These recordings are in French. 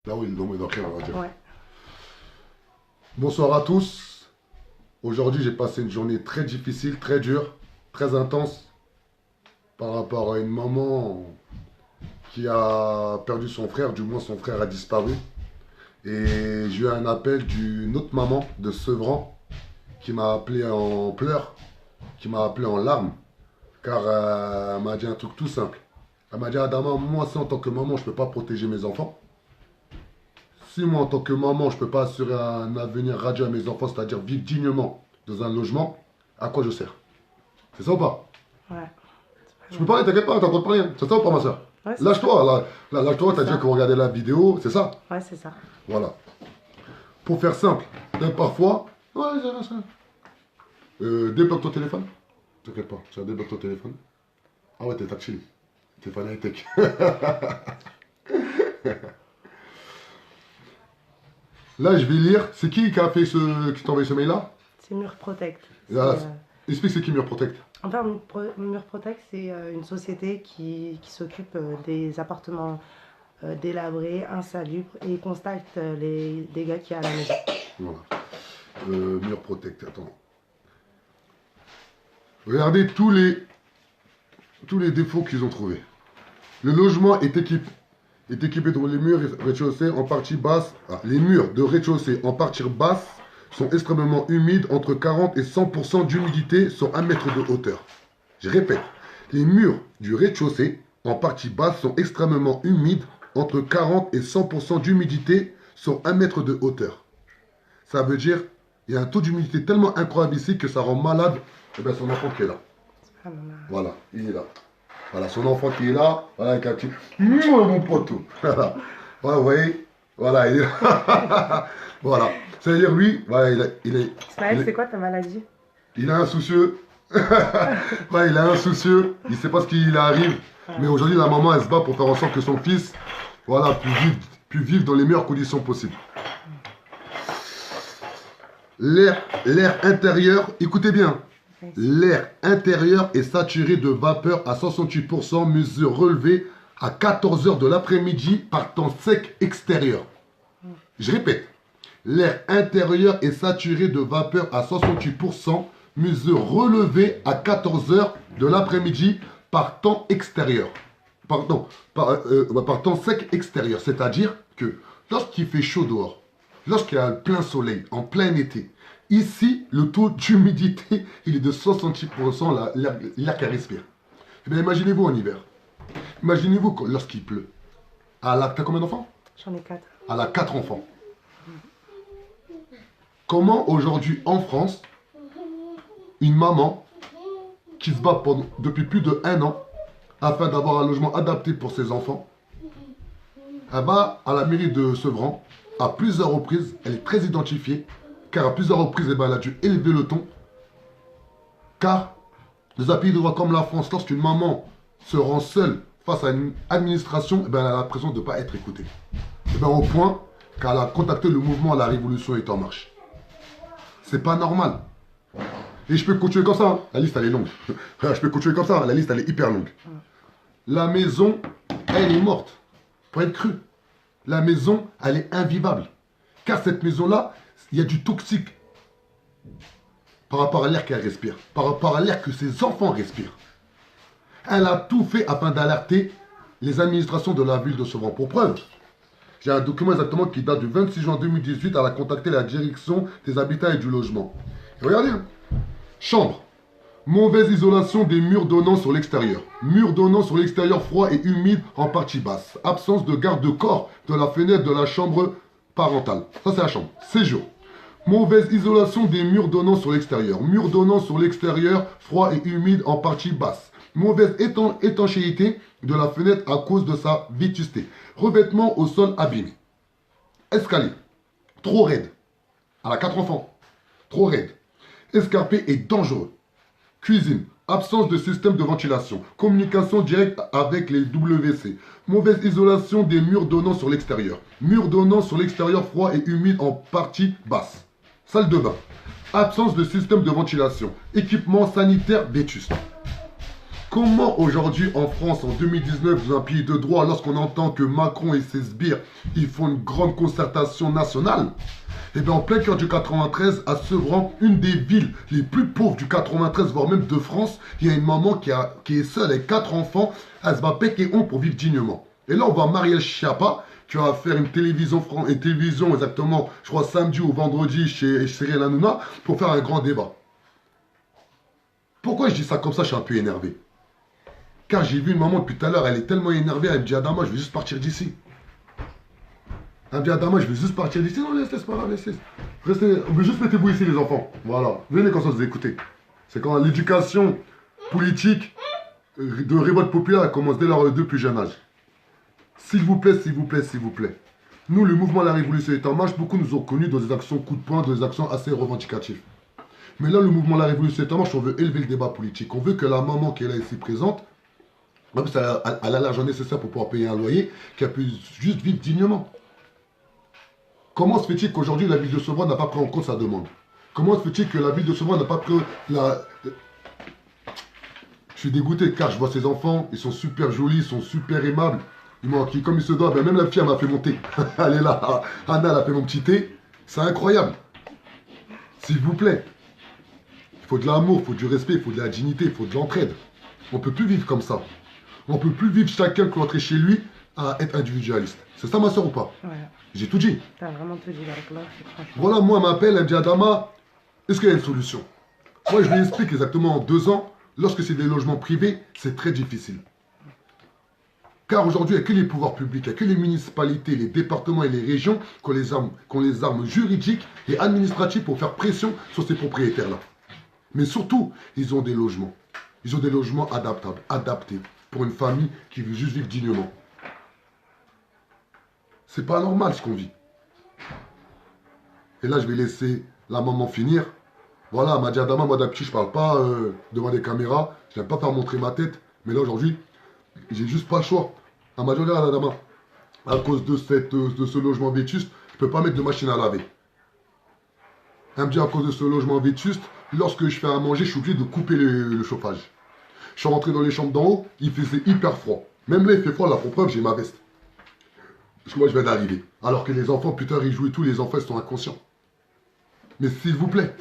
Là où il dormait dans rien, on va dire. Ouais. Bonsoir à tous. Aujourd'hui, j'ai passé une journée très difficile, très dure, très intense par rapport à une maman qui a perdu son frère, du moins son frère a disparu. Et j'ai eu un appel d'une autre maman de Sevran qui m'a appelé en pleurs, qui m'a appelé en larmes, car elle m'a dit un truc tout simple. Elle m'a dit, Adama, moi, si en tant que maman, je ne peux pas protéger mes enfants, si moi, en tant que maman, je ne peux pas assurer un avenir radieux à mes enfants, c'est-à-dire vivre dignement dans un logement, à quoi je sers? C'est ça ou pas? Ouais. Je peux parler, t'inquiète pas, t'es en train de parler. C'est ça ou pas, ma soeur? Ouais, c'est Lâche-toi, lâche-toi, t'as ça. dit qu'on regardait la vidéo, c'est ça? Ouais, c'est ça. Voilà. Pour faire simple, même parfois, ouais, c'est ça. Débloque ton téléphone. T'inquiète pas, tu as débloqué ton téléphone. Ah ouais, t'es tactile. T'es pas high-tech. Là, je vais lire. C'est qui a fait qui t'a envoyé ce mail-là? C'est Mur Protect. Là, C'est, explique c'est qui Mur Protect. Enfin, Mur Protect, c'est une société qui s'occupe des appartements délabrés, insalubres, et ils constatent les dégâts qu'il y a à la maison. Voilà. Mur Protect, attends. Regardez tous les défauts qu'ils ont trouvés. Le logement est équipé de les murs rez-de-chaussée en partie basse. Ah, les murs de rez-de-chaussée en partie basse sont extrêmement humides, entre 40 et 100% d'humidité sur 1 mètre de hauteur. Je répète, les murs du rez-de-chaussée en partie basse sont extrêmement humides, entre 40 et 100% d'humidité sur 1 mètre de hauteur. Ça veut dire il y a un taux d'humidité tellement incroyable ici que ça rend malade son enfant qui est là. Voilà, il est là. Voilà, son enfant qui est là, voilà, avec un petit mon poteau. Voilà, voilà, vous voyez, voilà, il est là. Voilà, c'est-à-dire lui, voilà, il est. Ismaël, c'est quoi ta maladie? Il est insoucieux. Ouais, il est insoucieux, il sait pas ce qui lui arrive. Mais aujourd'hui, la maman, elle se bat pour faire en sorte que son fils, voilà, puisse vivre dans les meilleures conditions possibles. L'air intérieur, écoutez bien. L'air intérieur est saturé de vapeur à 68%, mesure relevée à 14 h de l'après-midi par temps sec extérieur. Je répète, l'air intérieur est saturé de vapeur à 68%, mesure relevée à 14 h de l'après-midi par temps extérieur. Pardon, par temps sec extérieur. C'est-à-dire que lorsqu'il fait chaud dehors, lorsqu'il y a plein soleil, en plein été, ici, le taux d'humidité, il est de 66%, l'air qu'elle respire. Eh bien, imaginez-vous en hiver. Imaginez-vous lorsqu'il pleut. T'as combien d'enfants? J'en ai 4. Elle a 4 enfants. Comment aujourd'hui, en France, une maman qui se bat depuis plus de 1 an afin d'avoir un logement adapté pour ses enfants, elle va à la mairie de Sevran à plusieurs reprises, elle est très identifiée, car à plusieurs reprises, elle a dû élever le ton. Car, dans un pays de droit comme la France, lorsqu'une maman se rend seule face à une administration, elle a l'impression de ne pas être écoutée. Au point qu'elle a contacté le mouvement La Révolution est en marche. C'est pas normal. Et je peux continuer comme ça, hein. La liste elle est longue. Je peux continuer comme ça, la liste elle est hyper longue. La maison, elle est morte. Pour être cru. La maison, elle est invivable. Car cette maison-là, il y a du toxique par rapport à l'air qu'elle respire, par rapport à l'air que ses enfants respirent. Elle a tout fait afin d'alerter les administrations de la ville de Sevran. Pour preuve, j'ai un document exactement qui date du 26 juin 2018. Elle a contacté la direction des habitats et du logement. Et regardez, hein. Chambre. Mauvaise isolation des murs donnant sur l'extérieur. Murs donnant sur l'extérieur froid et humide en partie basse. Absence de garde-corps de la fenêtre de la chambre parentale. Ça, c'est la chambre. Séjour. Mauvaise isolation des murs donnant sur l'extérieur. Murs donnant sur l'extérieur, froid et humide en partie basse. Mauvaise étanchéité de la fenêtre à cause de sa vétusté. Revêtement au sol abîmé. Escalier. Trop raide. Elle a 4 enfants. Trop raide. Escarpé et dangereux. Cuisine. Absence de système de ventilation. Communication directe avec les WC. Mauvaise isolation des murs donnant sur l'extérieur. Murs donnant sur l'extérieur froid et humide en partie basse. Salle de bain. Absence de système de ventilation. Équipement sanitaire vétuste. Comment aujourd'hui en France, en 2019, dans un pays de droit, lorsqu'on entend que Macron et ses sbires, ils font une grande concertation nationale, et bien en plein cœur du 93, à Sevran, une des villes les plus pauvres du 93, voire même de France, il y a une maman qui est seule avec 4 enfants, elle se bat bec et ongle pour vivre dignement. Et là on voit Marielle Schiappa, qui va faire une télévision exactement, je crois samedi ou vendredi chez Cyril Hanouna, pour faire un grand débat. Pourquoi je dis ça comme ça, je suis un peu énervé. Car j'ai vu une maman depuis tout à l'heure, elle est tellement énervée, elle me dit Adama, je vais juste partir d'ici. Elle me dit Adama, je vais juste partir d'ici. Non, laissez, c'est pas grave, laissez. Restez, juste mettez-vous ici les enfants. Voilà, venez comme ça vous écoutez. C'est quand l'éducation politique de révolte populaire elle commence dès leur plus jeune âge. S'il vous plaît, s'il vous plaît, s'il vous plaît. Nous, le mouvement La Révolution est en marche, beaucoup nous ont connus dans des actions coup de poing, dans des actions assez revendicatives. Mais là, le mouvement La Révolution est en marche, on veut élever le débat politique. On veut que la maman qui est là ici présente, même si elle a l'argent nécessaire pour pouvoir payer un loyer, qu'elle puisse juste vivre dignement. Comment se fait-il qu'aujourd'hui la ville de Sevran n'a pas pris en compte sa demande? Comment se fait-il que la ville de Sevran n'a pas pris la... Je suis dégoûté car je vois ces enfants, ils sont super jolis, ils sont super aimables. Comme ils se doivent, même la fille elle m'a fait monter. Elle est là, Anna elle a fait mon petit thé. C'est incroyable. S'il vous plaît. Il faut de l'amour, il faut du respect, il faut de la dignité, il faut de l'entraide. On ne peut plus vivre comme ça. On ne peut plus vivre chacun rentrer chez lui à être individualiste. C'est ça ma soeur ou pas? Ouais. J'ai tout dit. T'as vraiment tout dit avec là, franchement. Voilà, moi, elle m'appelle, elle me dit Adama, est-ce qu'il y a une solution? Moi, je lui explique exactement en 2 ans, lorsque c'est des logements privés, c'est très difficile. Car aujourd'hui, il n'y a que les pouvoirs publics, il n'y a que les municipalités, les départements et les régions qui ont les armes juridiques et administratives pour faire pression sur ces propriétaires-là. Mais surtout, ils ont des logements. Ils ont des logements adaptables, adaptés pour une famille qui veut juste vivre dignement. C'est pas normal ce qu'on vit. Et là, je vais laisser la maman finir. Voilà, elle m'a dit Adama, moi d'habitude, je parle pas devant des caméras. Je n'aime pas faire montrer ma tête. Mais là, aujourd'hui, j'ai juste pas le choix. Elle m'a dit, regarde Adama, à cause de ce logement vétuste, je peux pas mettre de machine à laver. Elle me dit, à cause de ce logement vétuste, lorsque je fais à manger, je suis obligé de couper le chauffage. Je suis rentré dans les chambres d'en haut, il faisait hyper froid. Même là, il fait froid, là, pour preuve, j'ai ma veste. Parce que moi, je viens d'arriver. Alors que les enfants, plus tard, ils jouent et tout, les enfants, ils sont inconscients. Mais s'il vous plaît,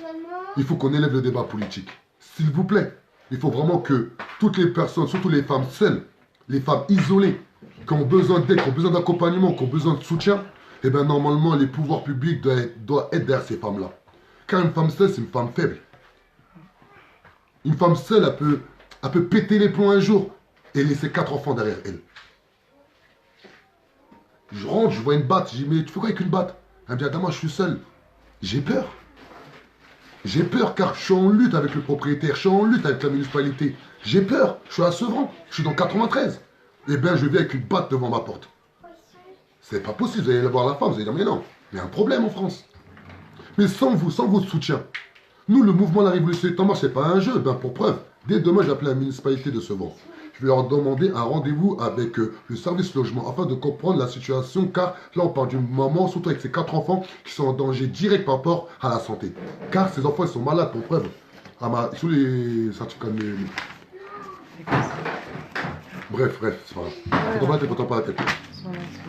il faut qu'on élève le débat politique. S'il vous plaît, il faut vraiment que toutes les personnes, surtout les femmes seules, les femmes isolées, qui ont besoin d'aide, qui ont besoin d'accompagnement, qui ont besoin de soutien, eh bien, normalement, les pouvoirs publics doivent être derrière ces femmes-là. Car une femme seule, c'est une femme faible. Une femme seule, elle peut péter les plombs un jour et laisser 4 enfants derrière elle. Je rentre, je vois une batte, je dis mais tu fais quoi avec une batte? Elle me dit attends moi je suis seul. J'ai peur. J'ai peur car je suis en lutte avec le propriétaire, je suis en lutte avec la municipalité. J'ai peur, je suis à Sevran, je suis dans 93. Eh bien je viens avec une batte devant ma porte. C'est pas possible, vous allez voir la femme, vous allez dire mais non, il y a un problème en France. Mais sans vous, sans votre soutien, nous le mouvement La Révolution est en marche, c'est pas un jeu, ben pour preuve, dès demain je vais appeler la municipalité de Sevran. Je vais leur demander un rendez-vous avec le service logement afin de comprendre la situation car là on parle d'une maman, surtout avec ses 4 enfants qui sont en danger direct par rapport à la santé. Car ces enfants ils sont malades pour preuve. Sous les certificats de... Bref, c'est pas grave. Pourtant pas la tête.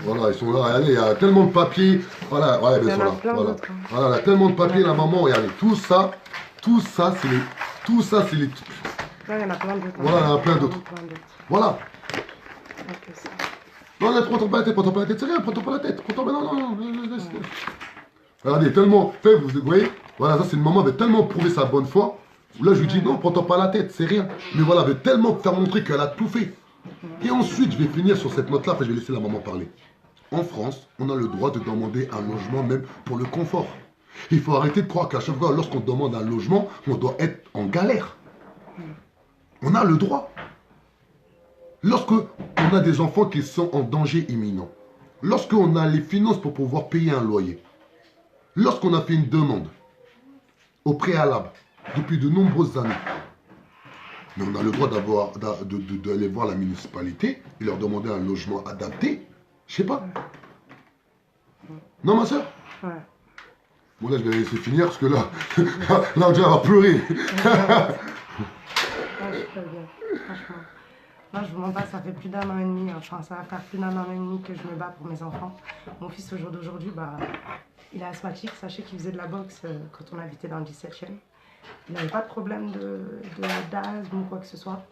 Voilà, ils sont là, regardez, il y a tellement de papiers. Voilà, ils sont là. Voilà, il y a tellement de papiers, la maman, regardez, tout ça, c'est les... Là, il y en a plein d'autres. Voilà, il y en a plein d'autres. Voilà. Non, prends pas la tête, c'est rien, prends pas la tête. Non. Regardez, tellement, vous voyez, voilà, ça c'est une maman qui avait tellement prouvé sa bonne foi. Là, je lui dis non, prends pas la tête, c'est rien. Mais voilà, elle veut tellement faire montrer qu'elle a tout fait. Et ensuite, je vais finir sur cette note-là, après je vais laisser la maman parler. En France, on a le droit de demander un logement même pour le confort. Il faut arrêter de croire qu'à chaque fois, lorsqu'on demande un logement, on doit être en galère. On a le droit. Lorsqu'on a des enfants qui sont en danger imminent, lorsqu'on a les finances pour pouvoir payer un loyer, lorsqu'on a fait une demande au préalable depuis de nombreuses années, mais on a le droit d'aller voir la municipalité et leur demander un logement adapté. Je sais pas. Non, ma soeur? Ouais. Bon, là, je vais la laisser finir parce que là, là, on dirait avoir pleuré. Ah, je suis pas bien, franchement. Non, je vous mens pas, ça fait plus d'un an et demi, enfin ça va faire plus d'un an et demi que je me bats pour mes enfants. Mon fils au jour d'aujourd'hui, bah, il est asthmatique, sachez qu'il faisait de la boxe quand on habitait dans le 17e. Il n'avait pas de problème d'asthme ou quoi que ce soit.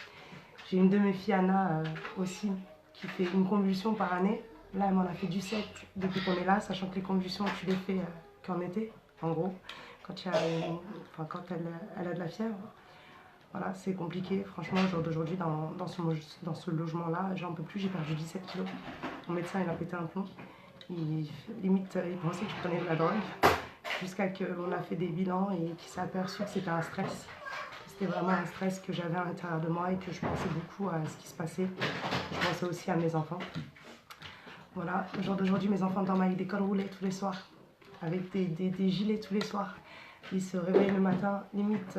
J'ai une de mes filles, Anna, aussi, qui fait une convulsion par année. Là, elle m'en a fait du 7 depuis qu'on est là, sachant que les convulsions, tu les fais qu'en été, en gros, quand, quand elle a de la fièvre. Voilà, c'est compliqué. Franchement, au jour d'aujourd'hui, dans ce logement-là, j'en peux plus, j'ai perdu 17 kilos. Mon médecin, il a pété un plomb. Limite, il pensait que je prenais de la drogue. Jusqu'à qu'on a fait des bilans et qu'il s'est aperçu que c'était un stress. C'était vraiment un stress que j'avais à l'intérieur de moi et que je pensais beaucoup à ce qui se passait. Je pensais aussi à mes enfants. Voilà, au jour d'aujourd'hui, mes enfants dorment avec des cols roulés tous les soirs, avec des gilets tous les soirs. Ils se réveillent le matin, limite,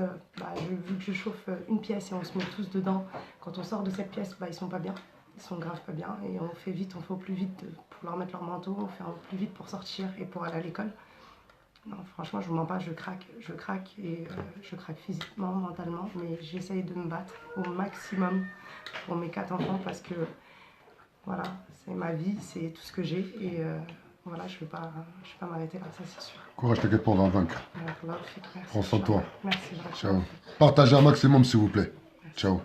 vu que je chauffe une pièce et on se met tous dedans, quand on sort de cette pièce, ils sont pas bien. Ils sont grave pas bien et on fait vite, on fait au plus vite pour leur mettre leur manteau, on fait au plus vite pour sortir et pour aller à l'école. Non, franchement, je vous mens pas, je craque et je craque physiquement, mentalement, mais j'essaye de me battre au maximum pour mes 4 enfants parce que voilà, c'est ma vie, c'est tout ce que j'ai et voilà, je vais pas m'arrêter là, ça c'est sûr. Courage, t'inquiète pas, on va vaincre. Merci. Prends soin de toi. Merci. Ciao. Partagez un maximum, s'il vous plaît. Ciao.